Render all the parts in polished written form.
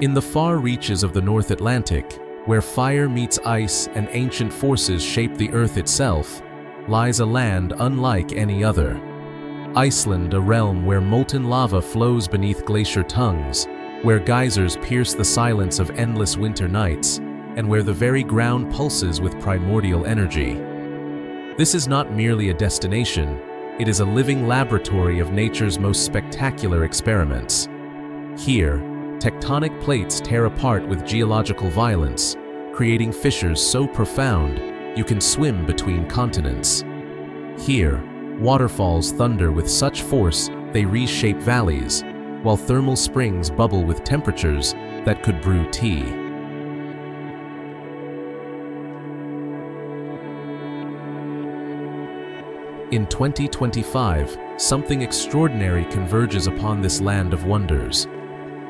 In the far reaches of the North Atlantic, where fire meets ice and ancient forces shape the Earth itself, lies a land unlike any other. Iceland, a realm where molten lava flows beneath glacier tongues, where geysers pierce the silence of endless winter nights, and where the very ground pulses with primordial energy. This is not merely a destination, it is a living laboratory of nature's most spectacular experiments. Here, tectonic plates tear apart with geological violence, creating fissures so profound you can swim between continents. Here, waterfalls thunder with such force they reshape valleys, while thermal springs bubble with temperatures that could brew tea. In 2025, something extraordinary converges upon this land of wonders.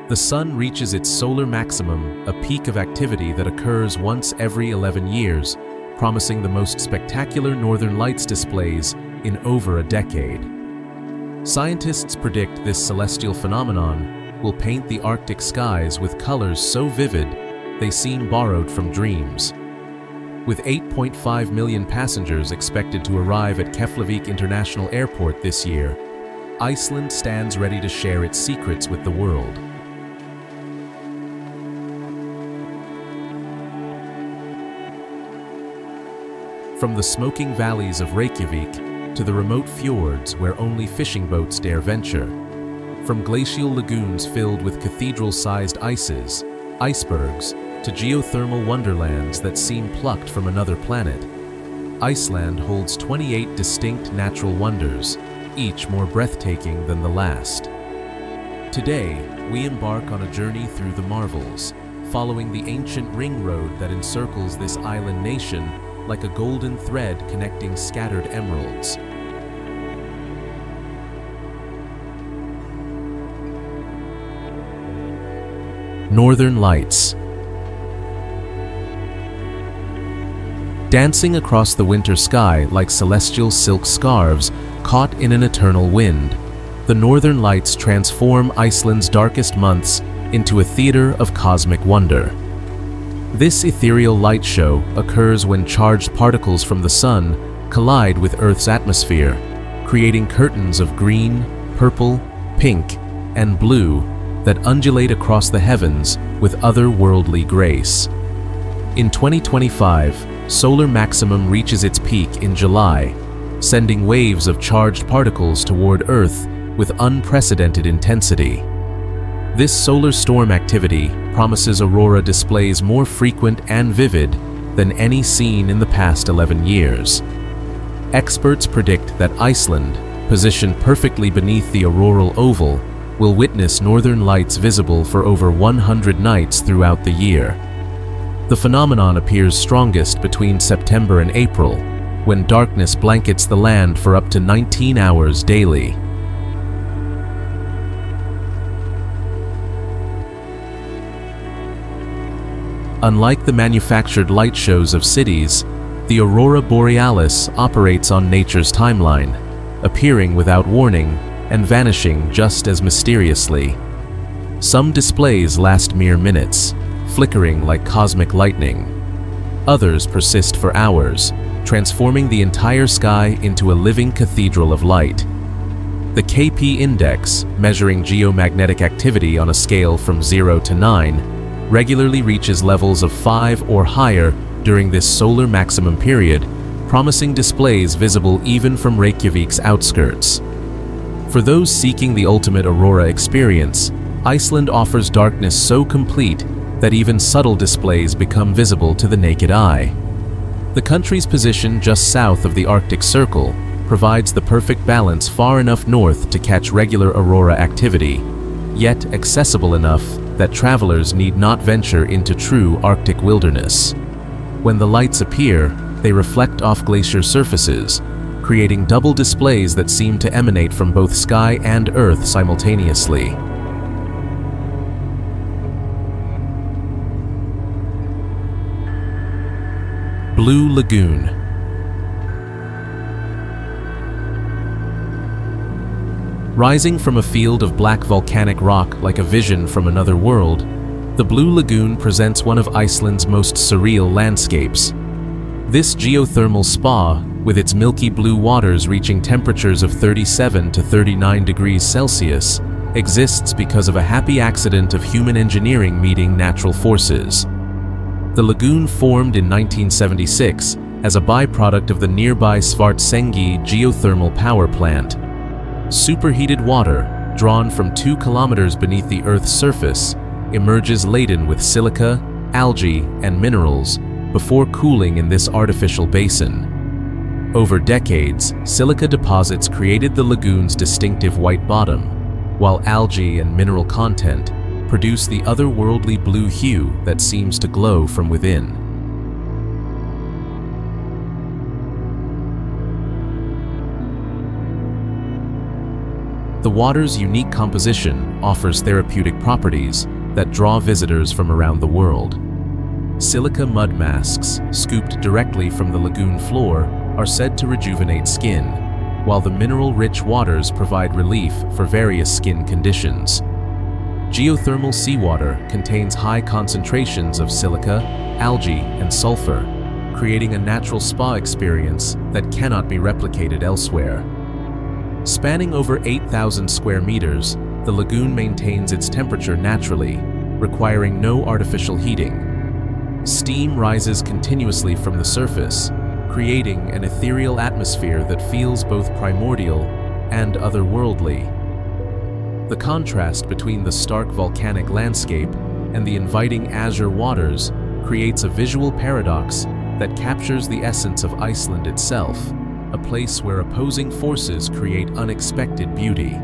The sun reaches its solar maximum, a peak of activity that occurs once every 11 years, promising the most spectacular northern lights displays in over a decade. Scientists predict this celestial phenomenon will paint the Arctic skies with colors so vivid they seem borrowed from dreams. With 8.5 million passengers expected to arrive at Keflavik International Airport this year, Iceland stands ready to share its secrets with the world. From the smoking valleys of Reykjavik to the remote fjords where only fishing boats dare venture, from glacial lagoons filled with cathedral-sized ices, icebergs, to geothermal wonderlands that seem plucked from another planet, Iceland holds 28 distinct natural wonders, each more breathtaking than the last. Today, we embark on a journey through the marvels, following the ancient ring road that encircles this island nation like a golden thread connecting scattered emeralds. Northern Lights. Dancing across the winter sky like celestial silk scarves caught in an eternal wind, the Northern Lights transform Iceland's darkest months into a theater of cosmic wonder. This ethereal light show occurs when charged particles from the sun collide with Earth's atmosphere, creating curtains of green, purple, pink, and blue that undulate across the heavens with otherworldly grace. In 2025, solar maximum reaches its peak in July, sending waves of charged particles toward Earth with unprecedented intensity. This solar storm activity promises aurora displays more frequent and vivid than any seen in the past 11 years. Experts predict that Iceland, positioned perfectly beneath the auroral oval, will witness northern lights visible for over 100 nights throughout the year. The phenomenon appears strongest between September and April, when darkness blankets the land for up to 19 hours daily. Unlike the manufactured light shows of cities, the aurora borealis operates on nature's timeline, appearing without warning and vanishing just as mysteriously. Some displays last mere minutes, flickering like cosmic lightning. Others persist for hours, transforming the entire sky into a living cathedral of light. The KP index, measuring geomagnetic activity on a scale from 0 to 9, regularly reaches levels of 5 or higher during this solar maximum period, promising displays visible even from Reykjavik's outskirts. For those seeking the ultimate aurora experience, Iceland offers darkness so complete that even subtle displays become visible to the naked eye. The country's position just south of the Arctic Circle provides the perfect balance far enough north to catch regular aurora activity, yet accessible enough that travelers need not venture into true Arctic wilderness. When the lights appear, they reflect off glacier surfaces, creating double displays that seem to emanate from both sky and earth simultaneously. Blue Lagoon. Rising from a field of black volcanic rock like a vision from another world, The Blue Lagoon presents one of Iceland's most surreal landscapes. This geothermal spa, with its milky blue waters reaching temperatures of 37 to 39 degrees Celsius, exists because of a happy accident of human engineering meeting natural forces. The lagoon formed in 1976 as a byproduct of the nearby Svartsengi geothermal power plant. Superheated water, drawn from 2 kilometers beneath the Earth's surface, emerges laden with silica, algae, and minerals before cooling in this artificial basin. Over decades, silica deposits created the lagoon's distinctive white bottom, while algae and mineral content produce the otherworldly blue hue that seems to glow from within. The water's unique composition offers therapeutic properties that draw visitors from around the world. Silica mud masks, scooped directly from the lagoon floor, are said to rejuvenate skin, while the mineral-rich waters provide relief for various skin conditions. Geothermal seawater contains high concentrations of silica, algae, and sulfur, creating a natural spa experience that cannot be replicated elsewhere. Spanning over 8,000 square meters, the lagoon maintains its temperature naturally, requiring no artificial heating. Steam rises continuously from the surface, creating an ethereal atmosphere that feels both primordial and otherworldly. The contrast between the stark volcanic landscape and the inviting azure waters creates a visual paradox that captures the essence of Iceland itself, a place where opposing forces create unexpected beauty.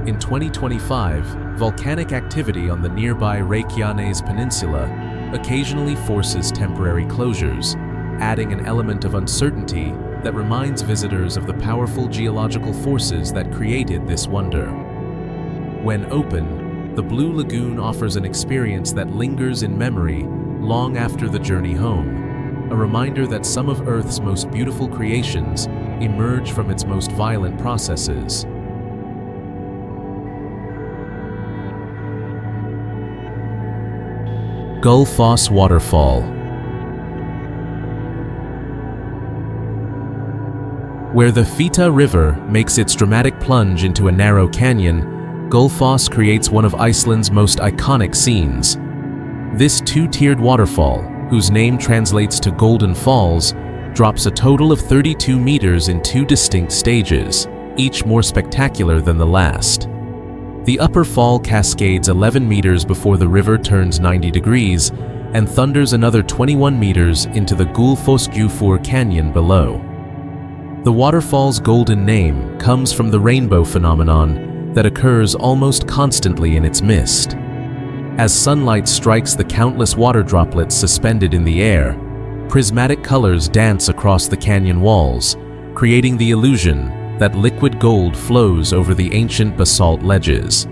In 2025, volcanic activity on the nearby Reykjanes Peninsula occasionally forces temporary closures, adding an element of uncertainty that reminds visitors of the powerful geological forces that created this wonder. When open, the Blue Lagoon offers an experience that lingers in memory long after the journey home, a reminder that some of Earth's most beautiful creations emerge from its most violent processes. Gullfoss Waterfall. Where the Fita River makes its dramatic plunge into a narrow canyon, Gullfoss creates one of Iceland's most iconic scenes. This 2-tiered waterfall, whose name translates to Golden Falls, drops a total of 32 meters in 2 distinct stages, each more spectacular than the last. The upper fall cascades 11 meters before the river turns 90 degrees and thunders another 21 meters into the Gullfoss Canyon below. The waterfall's golden name comes from the rainbow phenomenon that occurs almost constantly in its mist. As sunlight strikes the countless water droplets suspended in the air, prismatic colors dance across the canyon walls, creating the illusion that liquid gold flows over the ancient basalt ledges.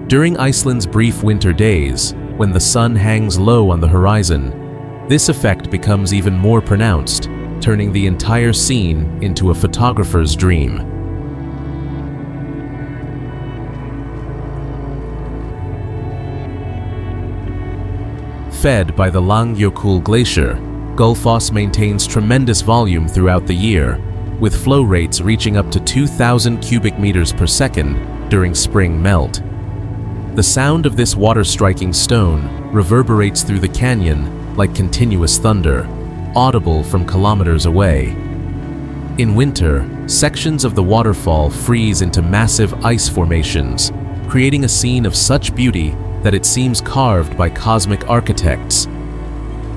During Iceland's brief winter days, when the sun hangs low on the horizon, this effect becomes even more pronounced, turning the entire scene into a photographer's dream. Fed by the Langjökull Glacier, Gullfoss maintains tremendous volume throughout the year, with flow rates reaching up to 2,000 cubic meters per second during spring melt. The sound of this water striking stone reverberates through the canyon like continuous thunder, audible from kilometers away. In winter, sections of the waterfall freeze into massive ice formations, creating a scene of such beauty that it seems carved by cosmic architects.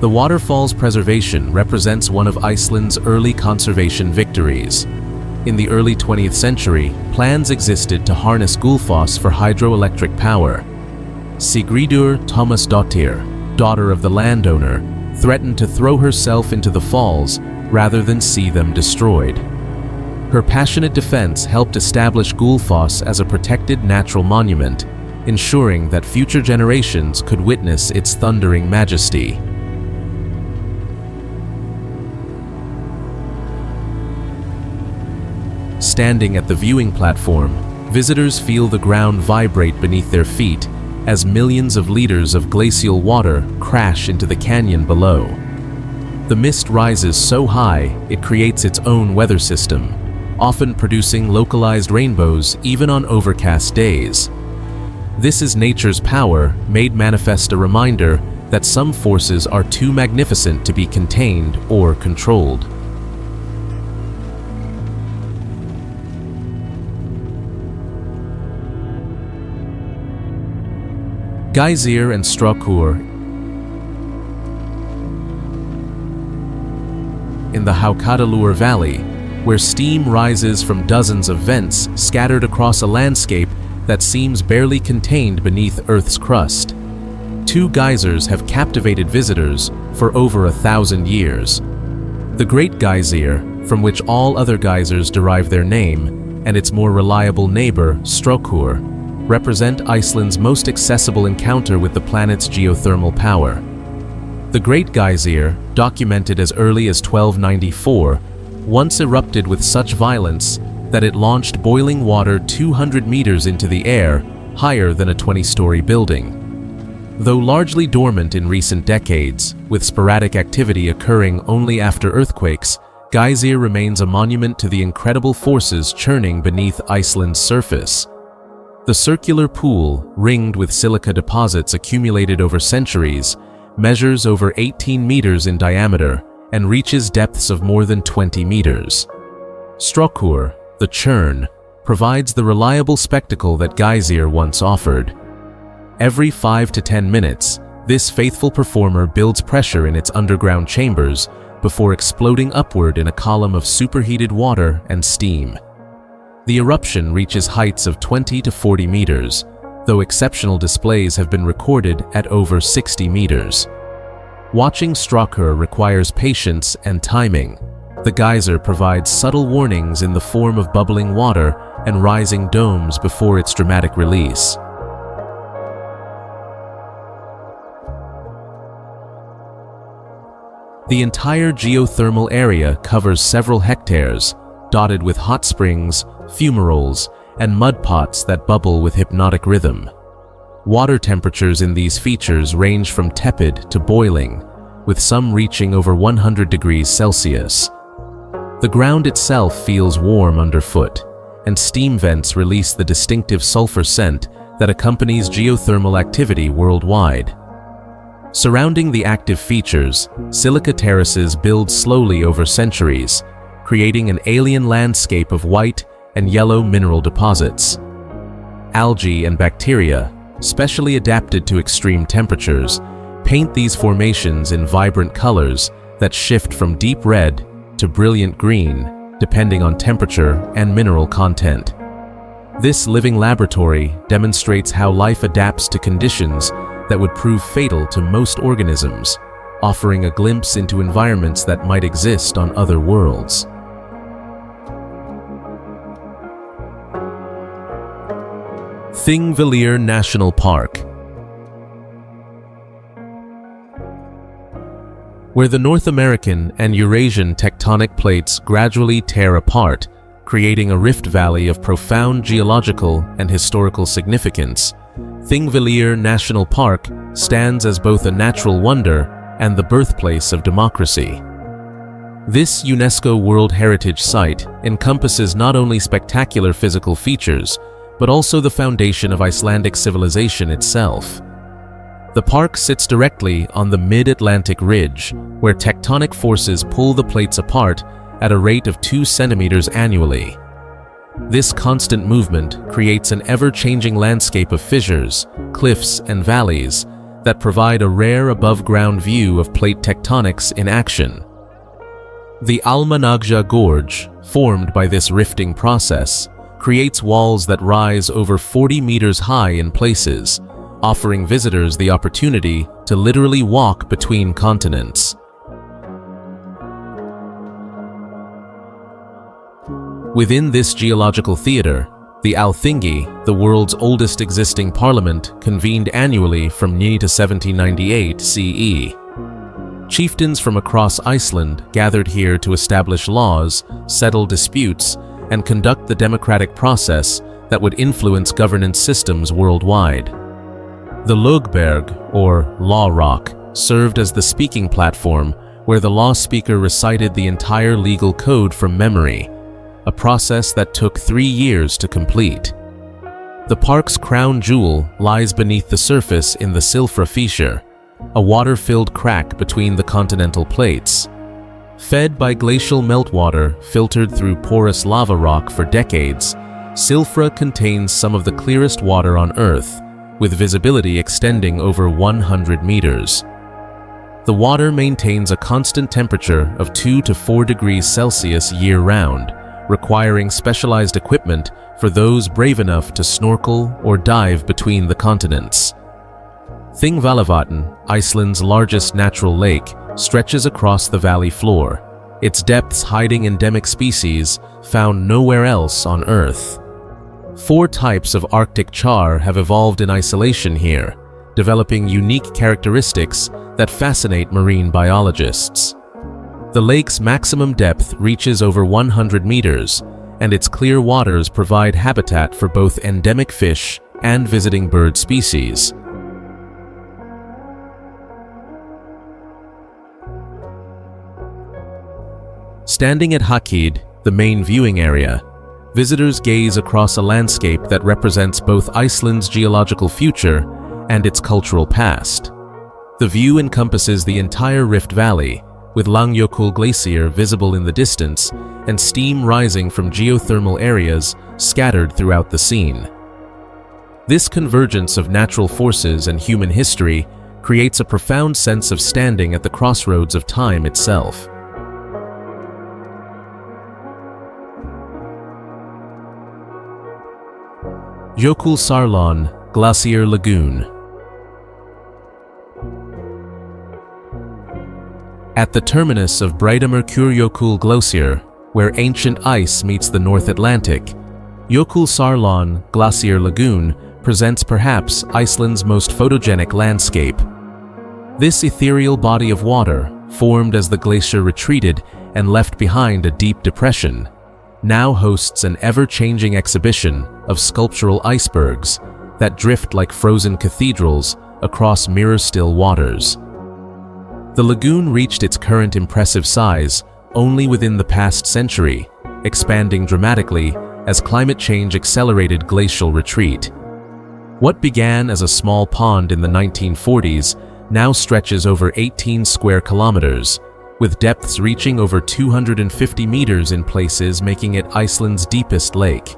The waterfall's preservation represents one of Iceland's early conservation victories. In the early 20th century, plans existed to harness Gullfoss for hydroelectric power. Sigríður Tómasdóttir, daughter of the landowner, threatened to throw herself into the falls rather than see them destroyed. Her passionate defense helped establish Gullfoss as a protected natural monument, ensuring that future generations could witness its thundering majesty. standing at the viewing platform, visitors feel the ground vibrate beneath their feet as millions of liters of glacial water crash into the canyon below. The mist rises so high it creates its own weather system, often producing localized rainbows even on overcast days. This is nature's power made manifest, a reminder that some forces are too magnificent to be contained or controlled. Geyser and Strokkur in the Haukadalur Valley, where steam rises from dozens of vents scattered across a landscape that seems barely contained beneath Earth's crust. Two geysers have captivated visitors for over 1,000 years. The Great Geyser, from which all other geysers derive their name, and its more reliable neighbor, Strokkur, represent Iceland's most accessible encounter with the planet's geothermal power. The Great Geyser, documented as early as 1294, once erupted with such violence that it launched boiling water 200 meters into the air, higher than a 20-story building. Though largely dormant in recent decades, with sporadic activity occurring only after earthquakes, Geyser remains a monument to the incredible forces churning beneath Iceland's surface. The circular pool, ringed with silica deposits accumulated over centuries, measures over 18 meters in diameter and reaches depths of more than 20 meters. Strokkur, the churn, provides the reliable spectacle that Geyser once offered. Every 5 to 10 minutes, this faithful performer builds pressure in its underground chambers before exploding upward in a column of superheated water and steam. The eruption reaches heights of 20 to 40 meters, though exceptional displays have been recorded at over 60 meters. Watching Strokkur requires patience and timing. The geyser provides subtle warnings in the form of bubbling water and rising domes before its dramatic release. The entire geothermal area covers several hectares, dotted with hot springs, fumaroles, and mud pots that bubble with hypnotic rhythm. Water temperatures in these features range from tepid to boiling, with some reaching over 100 degrees Celsius. The ground itself feels warm underfoot, and steam vents release the distinctive sulfur scent that accompanies geothermal activity worldwide. Surrounding the active features, silica terraces build slowly over centuries, creating an alien landscape of white and yellow mineral deposits. Algae and bacteria, specially adapted to extreme temperatures, paint these formations in vibrant colors that shift from deep red to brilliant green, depending on temperature and mineral content. This living laboratory demonstrates how life adapts to conditions that would prove fatal to most organisms, offering a glimpse into environments that might exist on other worlds. Thingvellir National Park. Where the North American and Eurasian tectonic plates gradually tear apart, creating a rift valley of profound geological and historical significance, Thingvellir National Park stands as both a natural wonder and the birthplace of democracy. This UNESCO World Heritage Site encompasses not only spectacular physical features, but also the foundation of Icelandic civilization itself. The park sits directly on the mid-Atlantic ridge, where tectonic forces pull the plates apart at a rate of 2 centimeters annually. This constant movement creates an ever-changing landscape of fissures, cliffs, and valleys that provide a rare above-ground view of plate tectonics in action. The Almannagjá Gorge, formed by this rifting process, creates walls that rise over 40 meters high in places, offering visitors the opportunity to literally walk between continents. Within this geological theater, the Alþingi, the world's oldest existing parliament, convened annually from Ni to 1798 CE. Chieftains from across Iceland gathered here to establish laws, settle disputes, and conduct the democratic process that would influence governance systems worldwide. The Lögberg, or Law Rock, served as the speaking platform where the law speaker recited the entire legal code from memory, a process that took 3 years to complete. The park's crown jewel lies beneath the surface in the Silfra Fissure, a water-filled crack between the continental plates. Fed by glacial meltwater filtered through porous lava rock for decades, Silfra contains some of the clearest water on Earth, with visibility extending over 100 meters. The water maintains a constant temperature of 2 to 4 degrees Celsius year-round, requiring specialized equipment for those brave enough to snorkel or dive between the continents. Thingvallavatn, Iceland's largest natural lake, stretches across the valley floor, its depths hiding endemic species found nowhere else on Earth. 4 types of Arctic char have evolved in isolation here, developing unique characteristics that fascinate marine biologists. The lake's maximum depth reaches over 100 meters, and its clear waters provide habitat for both endemic fish and visiting bird species. Standing at Hakid, the main viewing area, visitors gaze across a landscape that represents both Iceland's geological future and its cultural past. The view encompasses the entire Rift Valley, with Langjökull Glacier visible in the distance and steam rising from geothermal areas scattered throughout the scene. This convergence of natural forces and human history creates a profound sense of standing at the crossroads of time itself. Jökulsárlón Glacier Lagoon. At the terminus of Breiðamerkurjökull Glacier, where ancient ice meets the North Atlantic, Jökulsárlón Glacier Lagoon presents perhaps Iceland's most photogenic landscape. This ethereal body of water, formed as the glacier retreated and left behind a deep depression, now hosts an ever-changing exhibition of sculptural icebergs that drift like frozen cathedrals across mirror-still waters. The lagoon reached its current impressive size only within the past century, expanding dramatically as climate change accelerated glacial retreat. What began as a small pond in the 1940s now stretches over 18 square kilometers, with depths reaching over 250 meters in places, making it Iceland's deepest lake.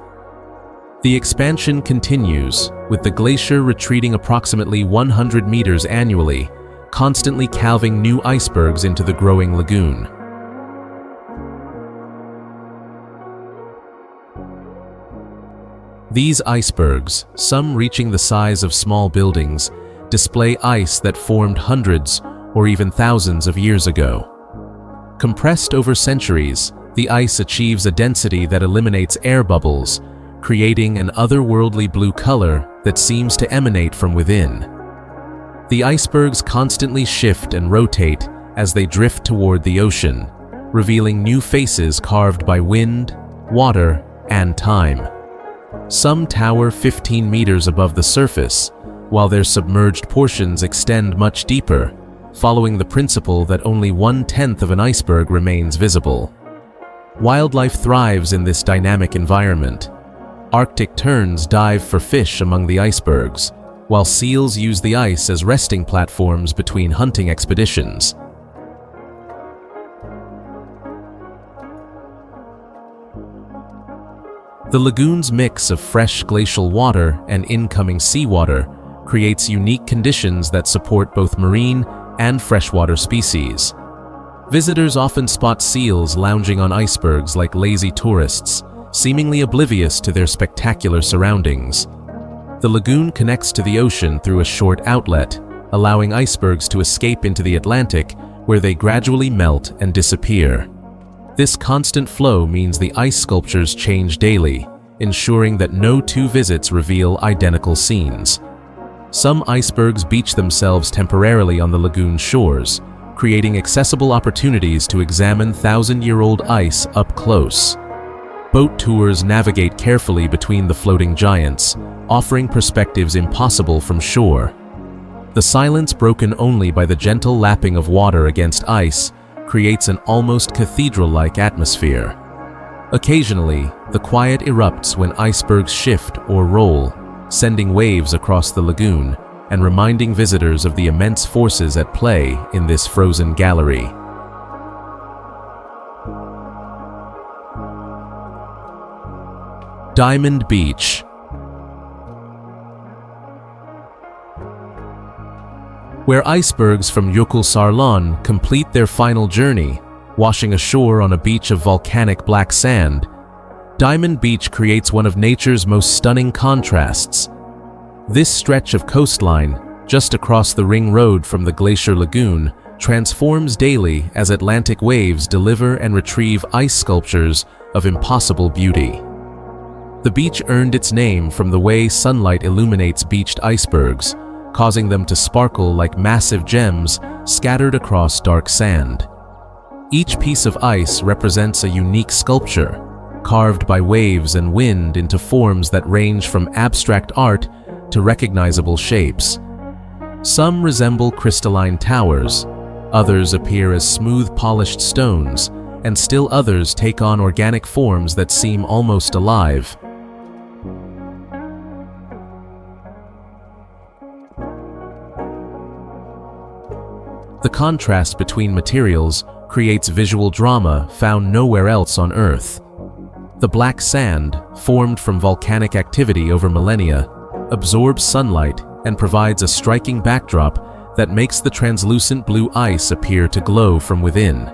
The expansion continues, with the glacier retreating approximately 100 meters annually, constantly calving new icebergs into the growing lagoon. These icebergs, some reaching the size of small buildings, display ice that formed hundreds or even thousands of years ago. Compressed over centuries, the ice achieves a density that eliminates air bubbles, creating an otherworldly blue color that seems to emanate from within. The icebergs constantly shift and rotate as they drift toward the ocean, revealing new faces carved by wind, water, and time. Some tower 15 meters above the surface, while their submerged portions extend much deeper, following the principle that only 1/10 of an iceberg remains visible. Wildlife thrives in this dynamic environment. Arctic terns dive for fish among the icebergs, while seals use the ice as resting platforms between hunting expeditions. The lagoon's mix of fresh glacial water and incoming seawater creates unique conditions that support both marine and freshwater species. Visitors often spot seals lounging on icebergs like lazy tourists, seemingly oblivious to their spectacular surroundings. The lagoon connects to the ocean through a short outlet, allowing icebergs to escape into the Atlantic, where they gradually melt and disappear. This constant flow means the ice sculptures change daily, ensuring that no two visits reveal identical scenes. Some icebergs beach themselves temporarily on the lagoon shores, creating accessible opportunities to examine thousand-year-old ice up close. Boat tours navigate carefully between the floating giants, offering perspectives impossible from shore. The silence, broken only by the gentle lapping of water against ice, creates an almost cathedral-like atmosphere. Occasionally, the quiet erupts when icebergs shift or roll, sending waves across the lagoon and reminding visitors of the immense forces at play in this frozen gallery. Diamond Beach. Where icebergs from Jökulsárlón complete their final journey, washing ashore on a beach of volcanic black sand, Diamond Beach creates one of nature's most stunning contrasts. This stretch of coastline, just across the ring road from the Glacier Lagoon, transforms daily as Atlantic waves deliver and retrieve ice sculptures of impossible beauty. The beach earned its name from the way sunlight illuminates beached icebergs, causing them to sparkle like massive gems scattered across dark sand. Each piece of ice represents a unique sculpture, carved by waves and wind into forms that range from abstract art to recognizable shapes. Some resemble crystalline towers, others appear as smooth polished stones, and still others take on organic forms that seem almost alive. The contrast between materials creates visual drama found nowhere else on Earth. The black sand, formed from volcanic activity over millennia, absorbs sunlight and provides a striking backdrop that makes the translucent blue ice appear to glow from within.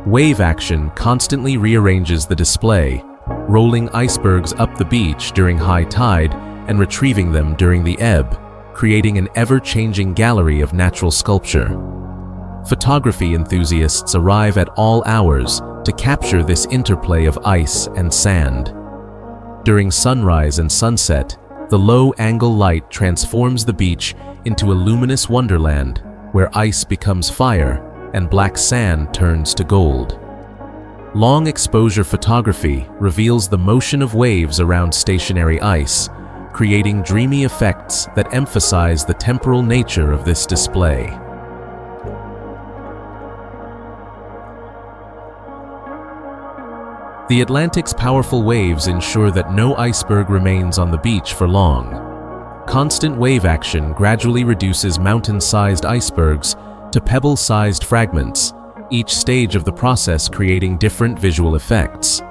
Wave action constantly rearranges the display, rolling icebergs up the beach during high tide and retrieving them during the ebb, creating an ever-changing gallery of natural sculpture. Photography enthusiasts arrive at all hours to capture this interplay of ice and sand. During sunrise and sunset, the low-angle light transforms the beach into a luminous wonderland where ice becomes fire and black sand turns to gold. Long-exposure photography reveals the motion of waves around stationary ice, creating dreamy effects that emphasize the temporal nature of this display. The Atlantic's powerful waves ensure that no iceberg remains on the beach for long. Constant wave action gradually reduces mountain-sized icebergs to pebble-sized fragments, each stage of the process creating different visual effects.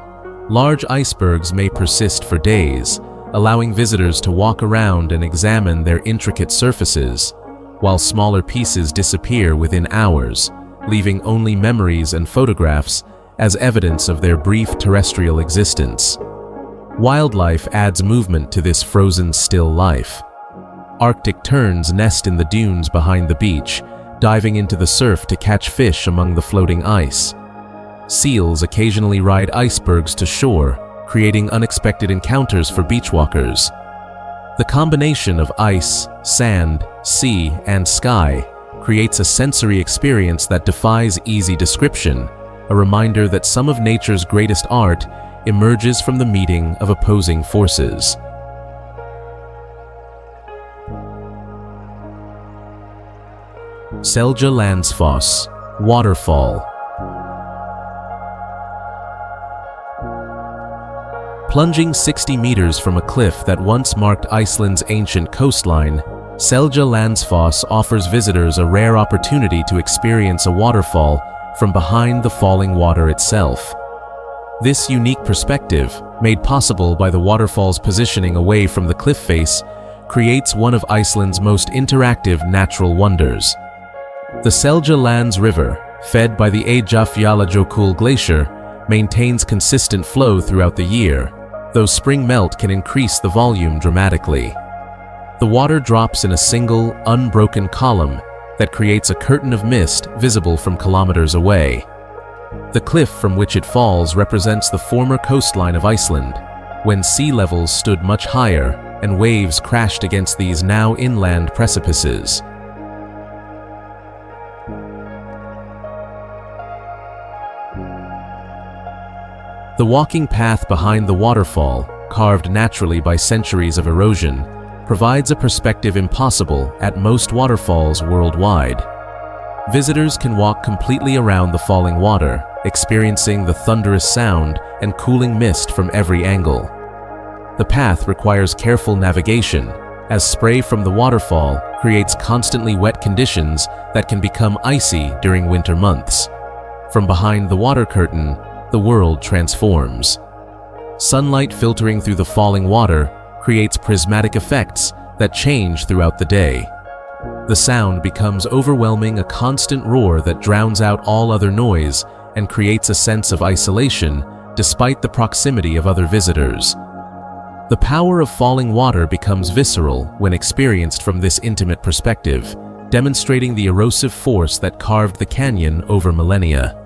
Large icebergs may persist for days, allowing visitors to walk around and examine their intricate surfaces, while smaller pieces disappear within hours, leaving only memories and photographs as evidence of their brief terrestrial existence. Wildlife adds movement to this frozen still life. Arctic terns nest in the dunes behind the beach, diving into the surf to catch fish among the floating ice. Seals occasionally ride icebergs to shore, creating unexpected encounters for beachwalkers. The combination of ice, sand, sea, and sky creates a sensory experience that defies easy description, a reminder that some of nature's greatest art emerges from the meeting of opposing forces. Seljalandsfoss, waterfall. Plunging 60 meters from a cliff that once marked Iceland's ancient coastline, Seljalandsfoss offers visitors a rare opportunity to experience a waterfall from behind the falling water itself. This unique perspective, made possible by the waterfall's positioning away from the cliff face, creates one of Iceland's most interactive natural wonders. The Seljalands River, fed by the Eyjafjallajökull Glacier, maintains consistent flow throughout the year, though spring melt can increase the volume dramatically. The water drops in a single, unbroken column that creates a curtain of mist visible from kilometers away. The cliff from which it falls represents the former coastline of Iceland, when sea levels stood much higher and waves crashed against these now inland precipices. The walking path behind the waterfall, carved naturally by centuries of erosion, provides a perspective impossible at most waterfalls worldwide. Visitors can walk completely around the falling water, experiencing the thunderous sound and cooling mist from every angle. The path requires careful navigation, as spray from the waterfall creates constantly wet conditions that can become icy during winter months. From behind the water curtain, the world transforms. Sunlight filtering through the falling water creates prismatic effects that change throughout the day. The sound becomes overwhelming, a constant roar that drowns out all other noise and creates a sense of isolation despite the proximity of other visitors. The power of falling water becomes visceral when experienced from this intimate perspective, demonstrating the erosive force that carved the canyon over millennia.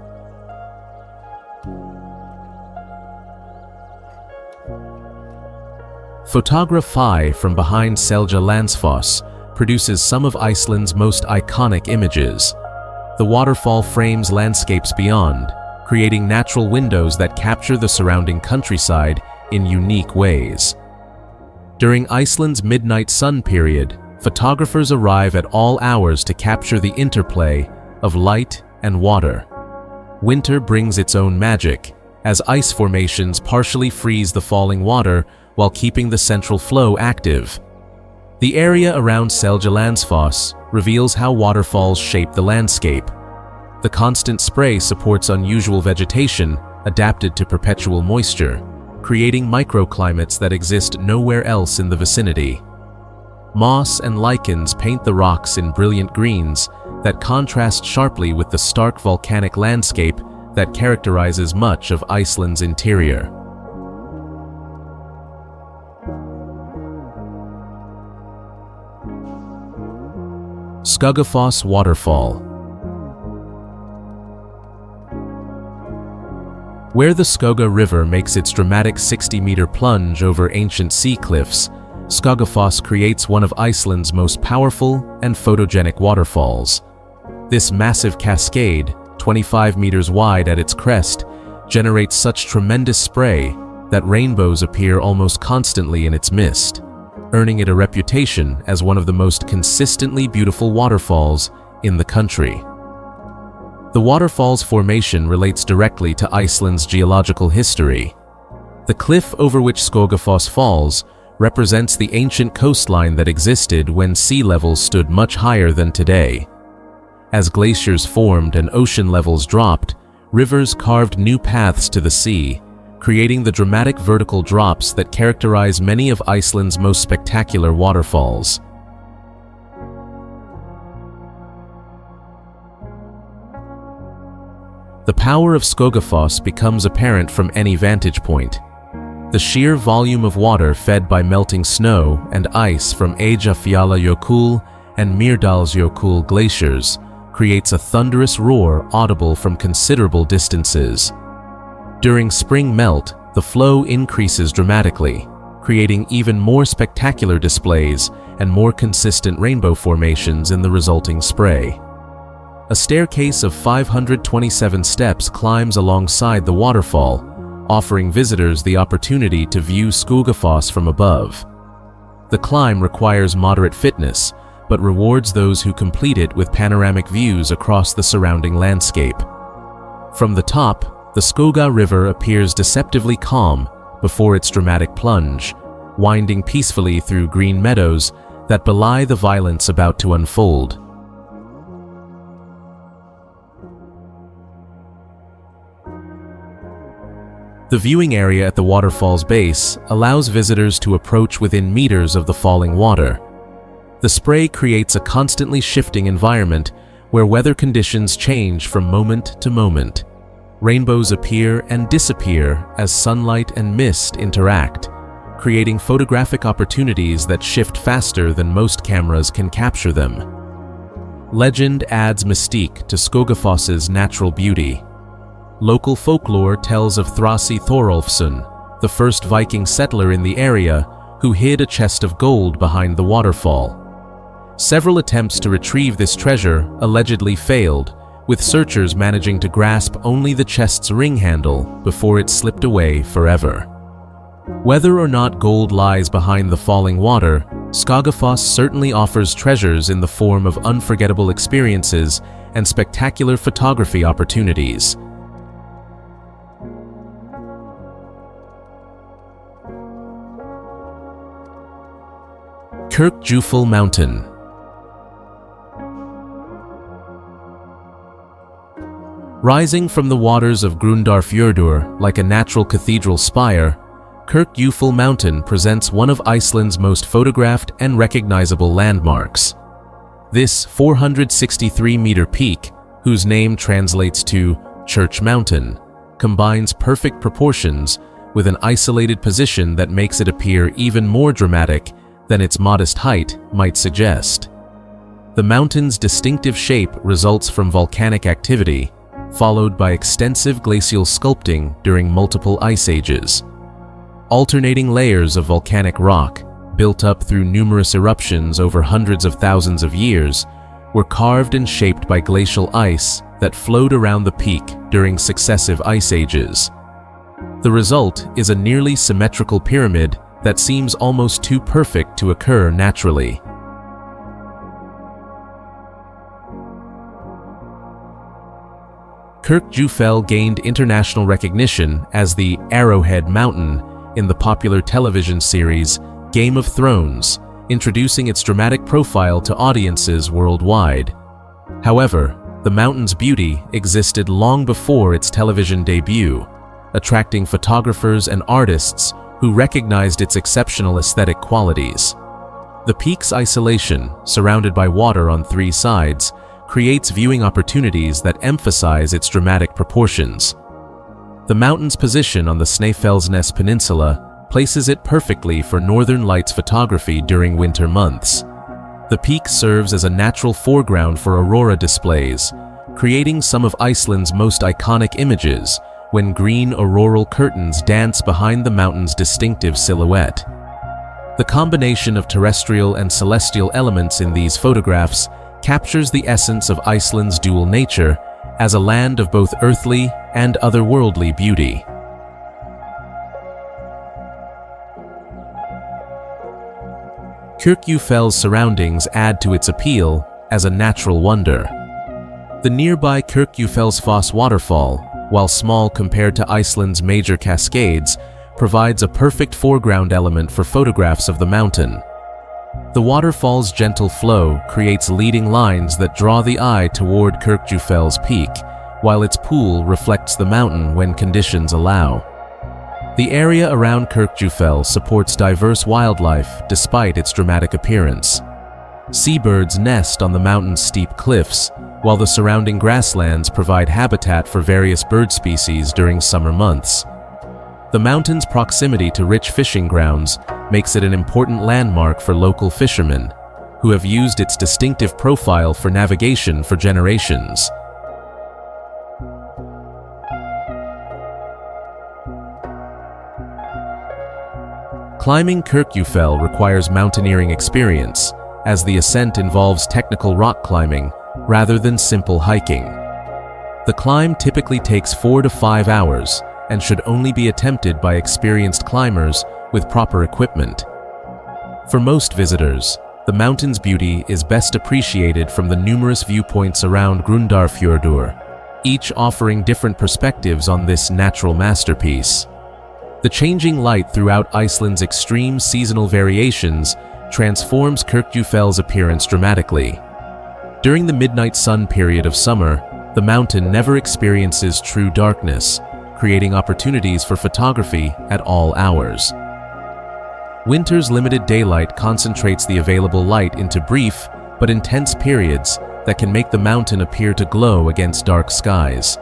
Photography from behind Selja Landsfoss produces some of Iceland's most iconic images. The waterfall frames landscapes beyond, creating natural windows that capture the surrounding countryside in unique ways. During Iceland's midnight sun period, photographers arrive at all hours to capture the interplay of light and water. Winter brings its own magic, as ice formations partially freeze the falling water while keeping the central flow active. The area around Selja Landsfoss reveals how waterfalls shape the landscape. The constant spray supports unusual vegetation adapted to perpetual moisture, creating microclimates that exist nowhere else in the vicinity. Moss and lichens paint the rocks in brilliant greens that contrast sharply with the stark volcanic landscape that characterizes much of Iceland's interior. Skogafoss Waterfall. Where the Skoga River makes its dramatic 60-meter plunge over ancient sea cliffs, Skogafoss creates one of Iceland's most powerful and photogenic waterfalls. This massive cascade, 25 meters wide at its crest, generates such tremendous spray that rainbows appear almost constantly in its mist, earning it a reputation as one of the most consistently beautiful waterfalls in the country. The waterfall's formation relates directly to Iceland's geological history. The cliff over which Skogafoss falls represents the ancient coastline that existed when sea levels stood much higher than today. As glaciers formed and ocean levels dropped, rivers carved new paths to the sea, creating the dramatic vertical drops that characterize many of Iceland's most spectacular waterfalls. The power of Skogafoss becomes apparent from any vantage point. The sheer volume of water fed by melting snow and ice from Eyjafjallajökull and Mýrdalsjökull glaciers creates a thunderous roar audible from considerable distances. During spring melt, the flow increases dramatically, creating even more spectacular displays and more consistent rainbow formations in the resulting spray. A staircase of 527 steps climbs alongside the waterfall, offering visitors the opportunity to view Skogafoss from above. The climb requires moderate fitness, but rewards those who complete it with panoramic views across the surrounding landscape. From the top, the Skoga River appears deceptively calm before its dramatic plunge, winding peacefully through green meadows that belie the violence about to unfold. The viewing area at the waterfall's base allows visitors to approach within meters of the falling water. The spray creates a constantly shifting environment where weather conditions change from moment to moment. Rainbows appear and disappear as sunlight and mist interact, creating photographic opportunities that shift faster than most cameras can capture them. Legend adds mystique to Skogafoss's natural beauty. Local folklore tells of Thrasi Thorolfsson, the first Viking settler in the area, who hid a chest of gold behind the waterfall. Several attempts to retrieve this treasure allegedly failed, with searchers managing to grasp only the chest's ring handle before it slipped away forever. Whether or not gold lies behind the falling water, Skogafoss certainly offers treasures in the form of unforgettable experiences and spectacular photography opportunities. Kirkjufell Mountain. Rising from the waters of Grundarfjörður like a natural cathedral spire, Kirkjufell Mountain presents one of Iceland's most photographed and recognizable landmarks. This 463-meter peak, whose name translates to Church Mountain, combines perfect proportions with an isolated position that makes it appear even more dramatic than its modest height might suggest. The mountain's distinctive shape results from volcanic activity, followed by extensive glacial sculpting during multiple ice ages. Alternating layers of volcanic rock, built up through numerous eruptions over hundreds of thousands of years, were carved and shaped by glacial ice that flowed around the peak during successive ice ages. The result is a nearly symmetrical pyramid that seems almost too perfect to occur naturally. Kirkjufell gained international recognition as the Arrowhead Mountain in the popular television series Game of Thrones, introducing its dramatic profile to audiences worldwide. However, the mountain's beauty existed long before its television debut, attracting photographers and artists who recognized its exceptional aesthetic qualities. The peak's isolation, surrounded by water on three sides, creates viewing opportunities that emphasize its dramatic proportions. The mountain's position on the Snæfellsnes Peninsula places it perfectly for northern lights photography during winter months. The peak serves as a natural foreground for aurora displays, creating some of Iceland's most iconic images when green auroral curtains dance behind the mountain's distinctive silhouette. The combination of terrestrial and celestial elements in these photographs captures the essence of Iceland's dual nature as a land of both earthly and otherworldly beauty. Kirkjufell's surroundings add to its appeal as a natural wonder. The nearby Kirkjufellsfoss waterfall, while small compared to Iceland's major cascades, provides a perfect foreground element for photographs of the mountain. The waterfall's gentle flow creates leading lines that draw the eye toward Kirkjufell's peak, while its pool reflects the mountain when conditions allow. The area around Kirkjufell supports diverse wildlife despite its dramatic appearance. Seabirds nest on the mountain's steep cliffs, while the surrounding grasslands provide habitat for various bird species during summer months. The mountain's proximity to rich fishing grounds makes it an important landmark for local fishermen, who have used its distinctive profile for navigation for generations. Climbing Kirkjufell requires mountaineering experience, as the ascent involves technical rock climbing rather than simple hiking. The climb typically takes 4 to 5 hours and should only be attempted by experienced climbers with proper equipment. For most visitors, the mountain's beauty is best appreciated from the numerous viewpoints around Grundarfjörður, each offering different perspectives on this natural masterpiece. The changing light throughout Iceland's extreme seasonal variations transforms Kirkjufell's appearance dramatically. During the midnight sun period of summer, the mountain never experiences true darkness, creating opportunities for photography at all hours. Winter's limited daylight concentrates the available light into brief but intense periods that can make the mountain appear to glow against dark skies.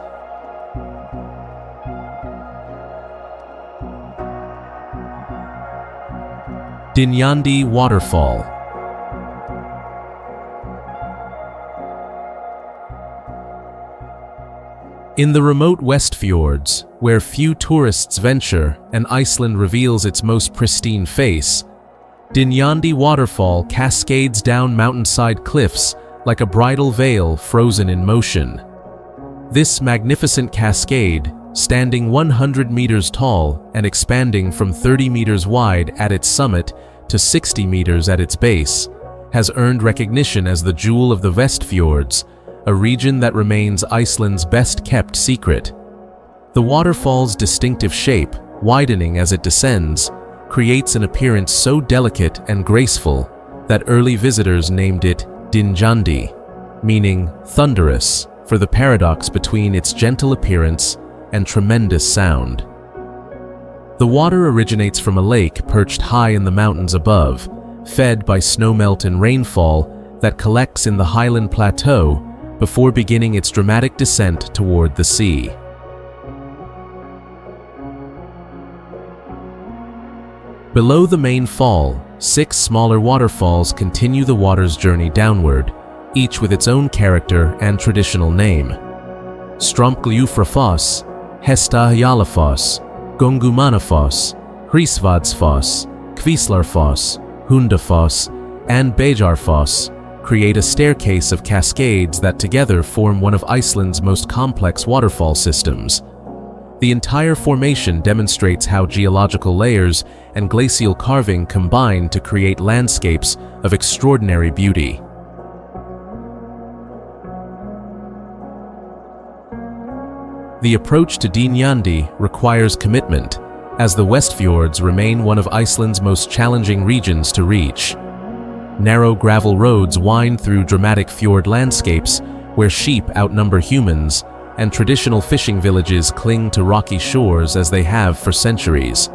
Dynjandi Waterfall. In the remote West Fjords, where few tourists venture and Iceland reveals its most pristine face, Dynjandi Waterfall cascades down mountainside cliffs like a bridal veil frozen in motion. This magnificent cascade, standing 100 meters tall and expanding from 30 meters wide at its summit to 60 meters at its base, has earned recognition as the Jewel of the Vestfjords, a region that remains Iceland's best-kept secret. The waterfall's distinctive shape, widening as it descends, creates an appearance so delicate and graceful that early visitors named it Dynjandi, meaning thunderous, for the paradox between its gentle appearance and tremendous sound. The water originates from a lake perched high in the mountains above, fed by snowmelt and rainfall that collects in the highland plateau before beginning its dramatic descent toward the sea. Below the main fall, 6 smaller waterfalls continue the water's journey downward, each with its own character and traditional name. Stromgljufrafoss, Hestahjalafoss, Gungumanafoss, Hrísvadsfoss, Kvíslarfoss, Hundafoss, and Beijarfoss create a staircase of cascades that together form one of Iceland's most complex waterfall systems. The entire formation demonstrates how geological layers and glacial carving combine to create landscapes of extraordinary beauty. The approach to Dynjandi requires commitment, as the Westfjords remain one of Iceland's most challenging regions to reach. Narrow gravel roads wind through dramatic fjord landscapes where sheep outnumber humans, and traditional fishing villages cling to rocky shores as they have for centuries.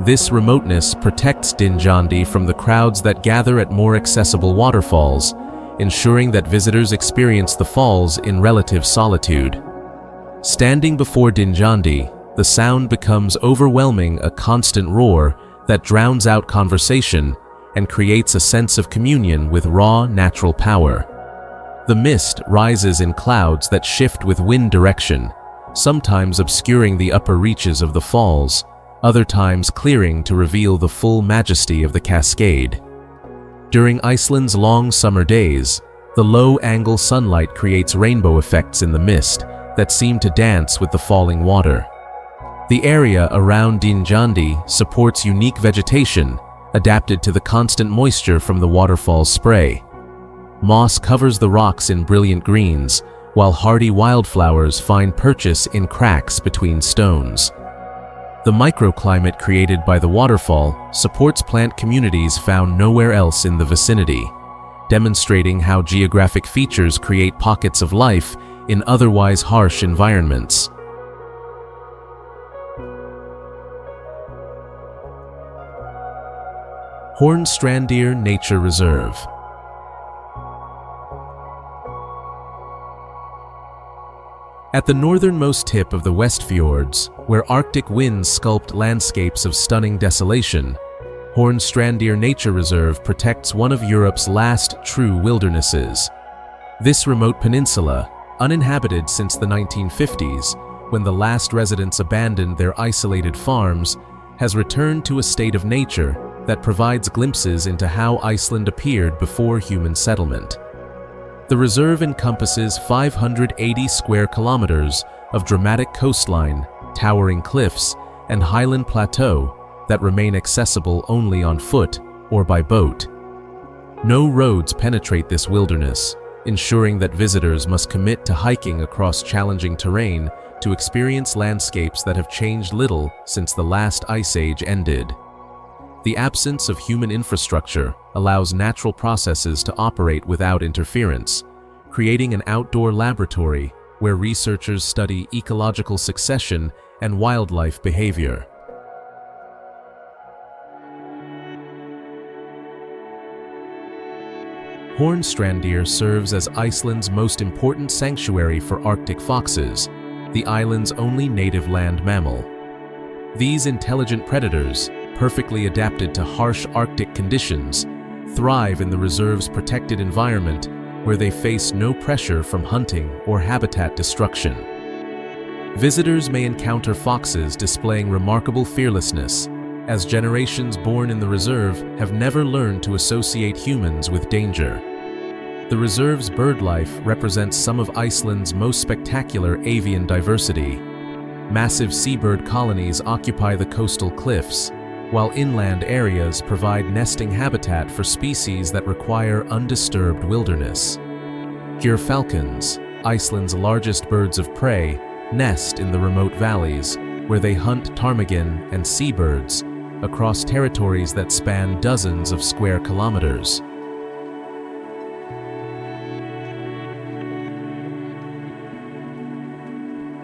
This remoteness protects Dynjandi from the crowds that gather at more accessible waterfalls, ensuring that visitors experience the falls in relative solitude. Standing before Dynjandi, the sound becomes overwhelming, a constant roar that drowns out conversation and creates a sense of communion with raw, natural power. The mist rises in clouds that shift with wind direction, sometimes obscuring the upper reaches of the falls, other times clearing to reveal the full majesty of the cascade. During Iceland's long summer days, the low-angle sunlight creates rainbow effects in the mist that seem to dance with the falling water. The area around Dynjandi supports unique vegetation, adapted to the constant moisture from the waterfall's spray. Moss covers the rocks in brilliant greens, while hardy wildflowers find purchase in cracks between stones. The microclimate created by the waterfall supports plant communities found nowhere else in the vicinity, demonstrating how geographic features create pockets of life in otherwise harsh environments. Hornstrandir Nature Reserve. At the northernmost tip of the Westfjords, where Arctic winds sculpt landscapes of stunning desolation, Hornstrandir Nature Reserve protects one of Europe's last true wildernesses. This remote peninsula, uninhabited since the 1950s, when the last residents abandoned their isolated farms, has returned to a state of nature that provides glimpses into how Iceland appeared before human settlement. The reserve encompasses 580 square kilometers of dramatic coastline, towering cliffs, and highland plateau that remain accessible only on foot or by boat. No roads penetrate this wilderness, ensuring that visitors must commit to hiking across challenging terrain to experience landscapes that have changed little since the last ice age ended. The absence of human infrastructure allows natural processes to operate without interference, creating an outdoor laboratory where researchers study ecological succession and wildlife behavior. Hornstrandir serves as Iceland's most important sanctuary for Arctic foxes, the island's only native land mammal. These intelligent predators, perfectly adapted to harsh Arctic conditions, thrive in the reserve's protected environment where they face no pressure from hunting or habitat destruction. Visitors may encounter foxes displaying remarkable fearlessness, as generations born in the reserve have never learned to associate humans with danger. The reserve's bird life represents some of Iceland's most spectacular avian diversity. Massive seabird colonies occupy the coastal cliffs, while inland areas provide nesting habitat for species that require undisturbed wilderness. Here falcons, Iceland's largest birds of prey, nest in the remote valleys, where they hunt ptarmigan and seabirds across territories that span dozens of square kilometers.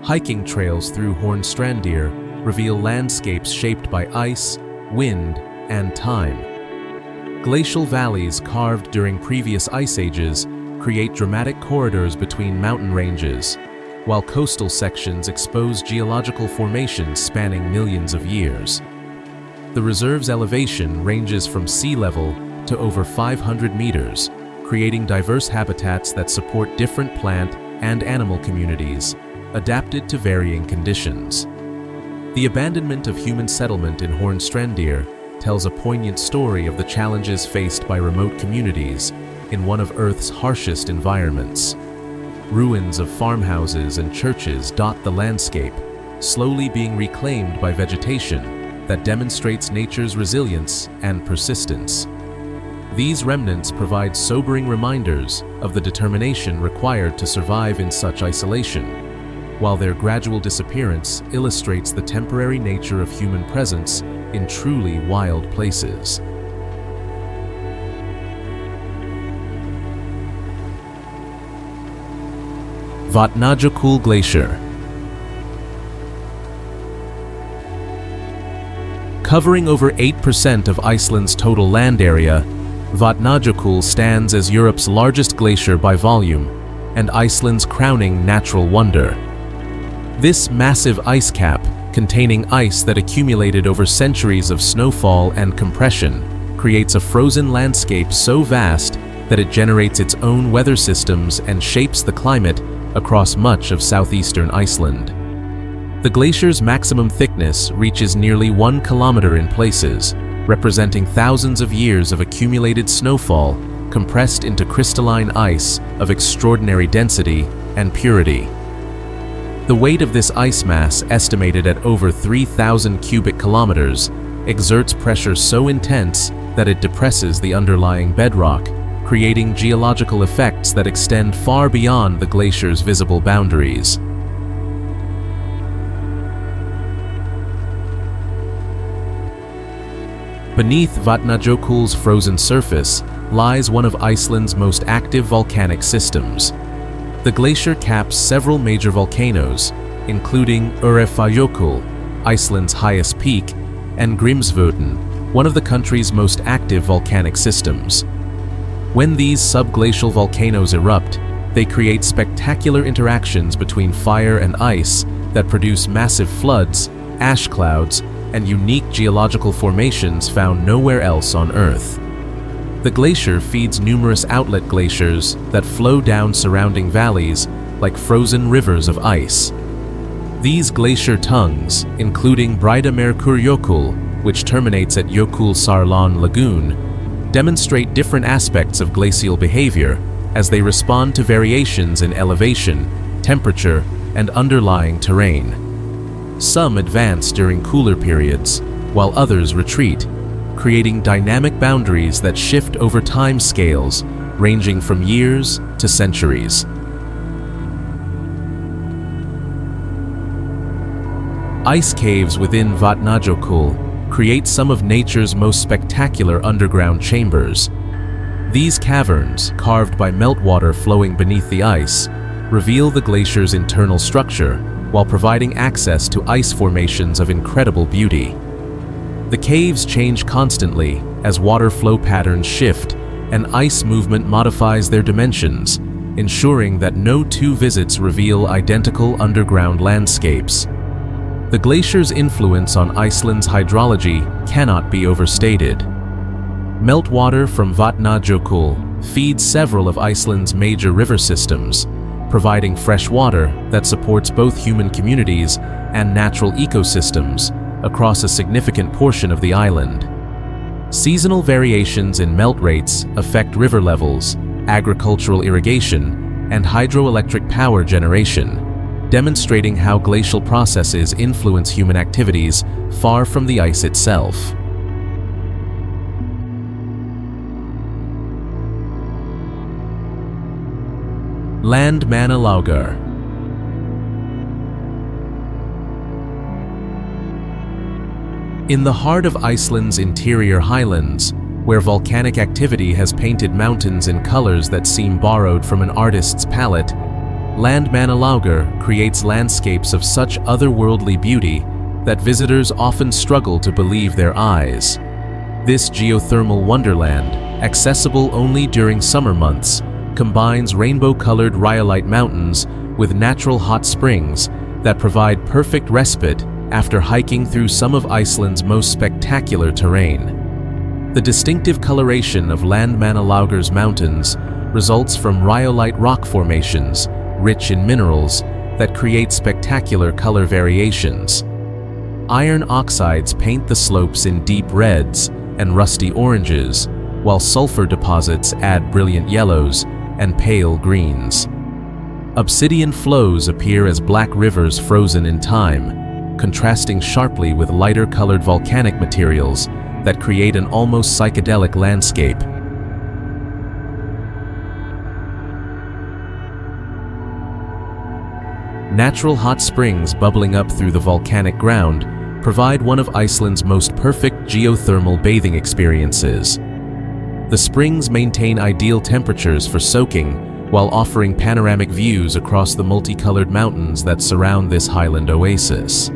Hiking trails through Hornstrandir reveal landscapes shaped by ice, wind, and time. Glacial valleys carved during previous ice ages create dramatic corridors between mountain ranges, while coastal sections expose geological formations spanning millions of years. The reserve's elevation ranges from sea level to over 500 meters, creating diverse habitats that support different plant and animal communities, adapted to varying conditions. The abandonment of human settlement in Hornstrandir tells a poignant story of the challenges faced by remote communities in one of Earth's harshest environments. Ruins of farmhouses and churches dot the landscape, slowly being reclaimed by vegetation that demonstrates nature's resilience and persistence. These remnants provide sobering reminders of the determination required to survive in such isolation, while their gradual disappearance illustrates the temporary nature of human presence in truly wild places. Vatnajökull Glacier. Covering over 8% of Iceland's total land area, Vatnajökull stands as Europe's largest glacier by volume and Iceland's crowning natural wonder. This massive ice cap, containing ice that accumulated over centuries of snowfall and compression, creates a frozen landscape so vast that it generates its own weather systems and shapes the climate across much of southeastern Iceland. The glacier's maximum thickness reaches nearly 1 kilometer in places, representing thousands of years of accumulated snowfall compressed into crystalline ice of extraordinary density and purity. The weight of this ice mass, estimated at over 3,000 cubic kilometers, exerts pressure so intense that it depresses the underlying bedrock, creating geological effects that extend far beyond the glacier's visible boundaries. Beneath Vatnajökull's frozen surface lies one of Iceland's most active volcanic systems. The glacier caps several major volcanoes, including Eyjafjallajökull, Iceland's highest peak, and Grímsvötn, one of the country's most active volcanic systems. When these subglacial volcanoes erupt, they create spectacular interactions between fire and ice that produce massive floods, ash clouds, and unique geological formations found nowhere else on Earth. The glacier feeds numerous outlet glaciers that flow down surrounding valleys like frozen rivers of ice. These glacier tongues, including Breiðamerkurjökull, which terminates at Jökulsárlón Lagoon, demonstrate different aspects of glacial behavior as they respond to variations in elevation, temperature, and underlying terrain. Some advance during cooler periods, while others retreat, creating dynamic boundaries that shift over time scales ranging from years to centuries. Ice caves within Vatnajökull create some of nature's most spectacular underground chambers. These caverns, carved by meltwater flowing beneath the ice, reveal the glacier's internal structure while providing access to ice formations of incredible beauty. The caves change constantly as water flow patterns shift and ice movement modifies their dimensions, ensuring that no two visits reveal identical underground landscapes. The glacier's influence on Iceland's hydrology cannot be overstated. Meltwater from Vatnajökull feeds several of Iceland's major river systems, providing fresh water that supports both human communities and natural ecosystems across a significant portion of the island. Seasonal variations in melt rates affect river levels, agricultural irrigation, and hydroelectric power generation, demonstrating how glacial processes influence human activities far from the ice itself. Landmannalaugar. In the heart of Iceland's interior highlands, where volcanic activity has painted mountains in colors that seem borrowed from an artist's palette, Landmannalaugar creates landscapes of such otherworldly beauty that visitors often struggle to believe their eyes. This geothermal wonderland, accessible only during summer months, combines rainbow-colored rhyolite mountains with natural hot springs that provide perfect respite after hiking through some of Iceland's most spectacular terrain. The distinctive coloration of Landmannalaugar's mountains results from rhyolite rock formations, rich in minerals, that create spectacular color variations. Iron oxides paint the slopes in deep reds and rusty oranges, while sulfur deposits add brilliant yellows and pale greens. Obsidian flows appear as black rivers frozen in time, contrasting sharply with lighter-colored volcanic materials that create an almost psychedelic landscape. Natural hot springs bubbling up through the volcanic ground provide one of Iceland's most perfect geothermal bathing experiences. The springs maintain ideal temperatures for soaking while offering panoramic views across the multicolored mountains that surround this highland oasis.